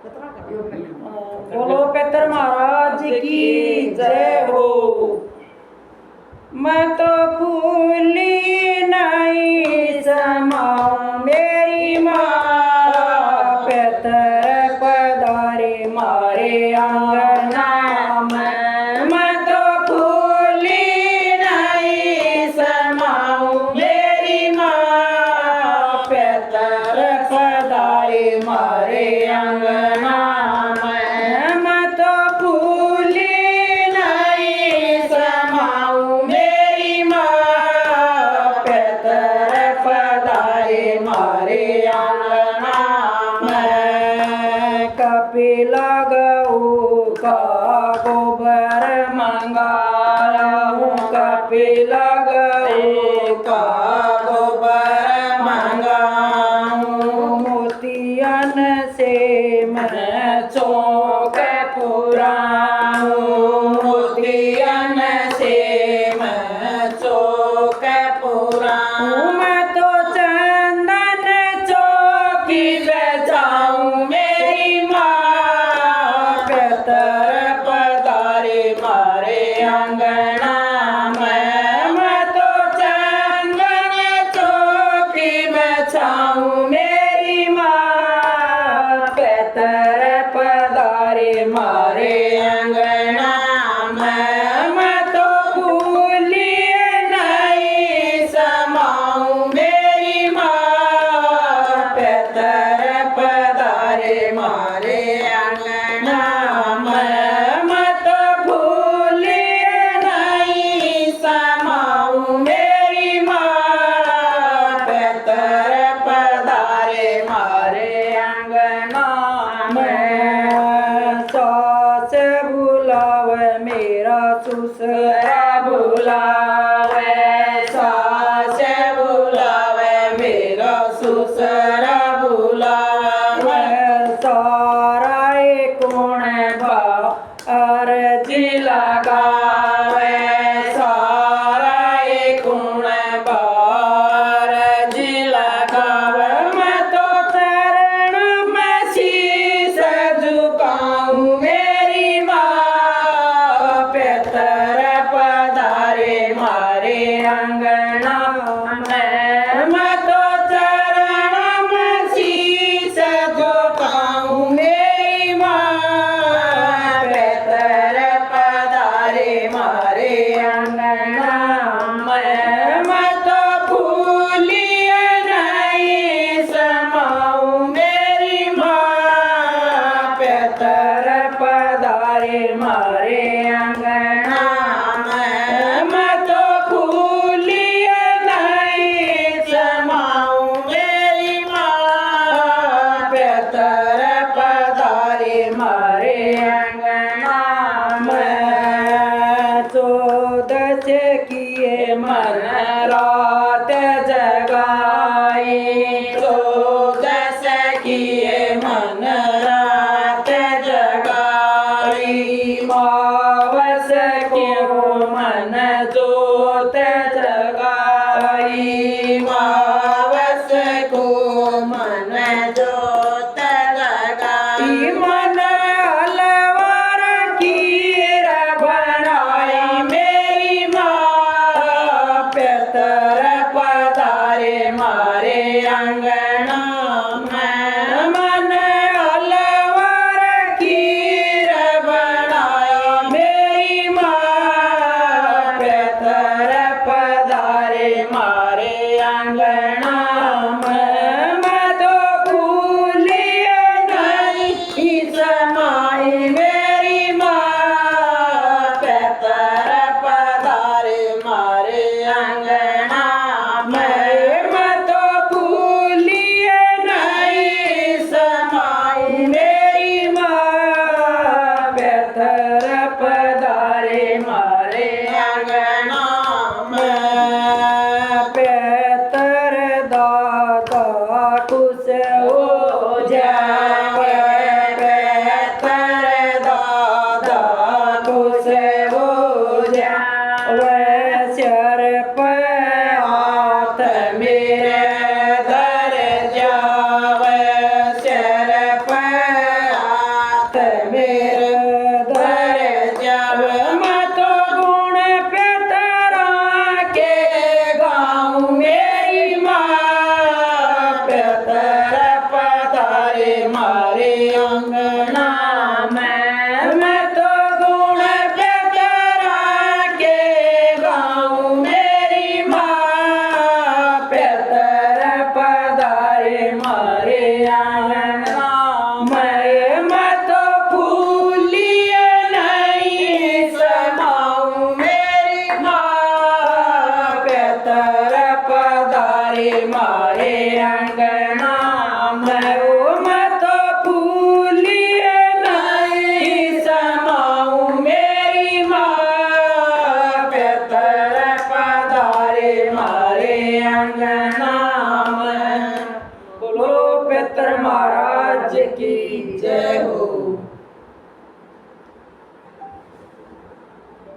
बोलो पेतर महाराज की जय हो। मैं तो भूली नहीं समाऊं मेरी माँ, पेतर पधारे मारे आंगना में। मैं तो भूली नहीं समाऊं मेरी माँ, पेतर पधारे मारे आंगना में। मैं तो भूली नहीं समाऊं मेरी माँ, पेतर पधारे मारे आंगना में। कपिला गऊ का गोबर मंगाऊं, कपिला गऊ का गोबर मंगाऊं। मोतियन से मैं चौक पुराऊं, मोतियन से मैं चौक पुराऊं। मैं तो चंदन चौकी बजाऊं मेरी माँ, पेतर पधारे मारे आंगना में। मैं तो चंदन चौकी बजाऊं मेरी माँ, पेतर पधारे मारे आंगना में। मैं तो भूली नहीं समाऊं मेरी माँ, पेतर पधारे मारे आंगना में। मैं तो भूली नहीं समाऊं मेरी माँ, पेतर पधारे मारे आंगना में। सास बुलावे मेरा ससुर बुलावे, सास बुलावे मेरा ससुर बुलावे। सारा कोण अर्जी लगावे, सारा कोण अर्जी लगावे। मैं तो चरण में शीश झुकाऊं मेरी माँ, पेतर पधारे मारे आंगना में। मैं तो चरण में शीश झुकाऊं मेरी माँ, पेतर पधारे मारे आंगना में। मैं तो भूली नहीं समाऊं मेरी माँ, पेतर पधारे मारे आंगना में। मैं तो भूली नहीं समाऊं मेरी माँ, पेतर पधारे मारे आंगना में। चौदस किए मन रात जगाई, चौदस किए मन रात जगाई। मावस को मन जोत जगाई, मावस को मन जोत जगाई। मन अलवर खीर बनाई मेरी माँ, पेतर पधारे मारे आंगना में। मन अलवर खीर बनाई मेरी माँ, पेतर पधारे मारे आंगना में। मैं तो भूली नहीं समाई मेरी माँ, पेतर पधारे मारे आंगना में। मैं तो भूली नहीं समाई मेरी माँ, पेतर पधारे मारे आंगना में। पेतर दादा खुश हो जावे, पेतर दादा खुश हो जावे। सिर पे हाथ मेरे धर जावे, सिर पे अंगना में ओ मैं तो भूलिए नहीं समाऊं मेरी माँ पितर पधारे मारे अंगना में। बोलो पितर महाराज की जय हो।